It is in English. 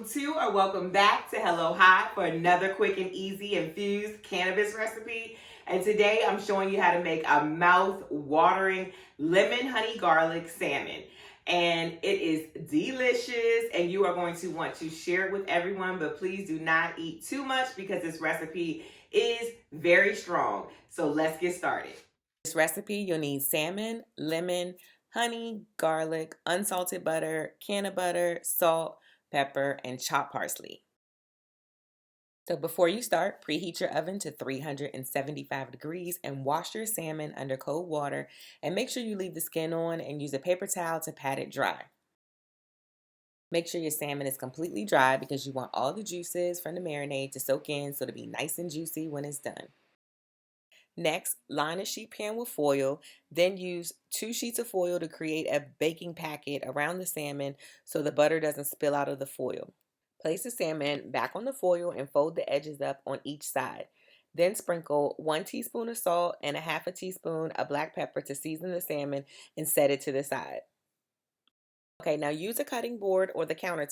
to or welcome back to Hello High for another quick and easy infused cannabis recipe. And today I'm showing you how to make a mouth-watering lemon honey garlic salmon. And it is delicious and you are going to want to share it with everyone, but please do not eat too much because this recipe is very strong. So let's get started. This recipe, you'll need salmon, lemon, honey, garlic, unsalted butter, canna butter, salt, pepper, and chopped parsley. So before you start, preheat your oven to 375 degrees and wash your salmon under cold water, and make sure you leave the skin on and use a paper towel to pat it dry. Make sure your salmon is completely dry because you want all the juices from the marinade to soak in so to be nice and juicy when it's done. Next, line a sheet pan with foil, then use 2 sheets of foil to create a baking packet around the salmon so the butter doesn't spill out of the foil. Place the salmon back on the foil and fold the edges up on each side. Then sprinkle 1 teaspoon of salt and a half a teaspoon of black pepper to season the salmon and set it to the side. Okay, now use a cutting board or the countertop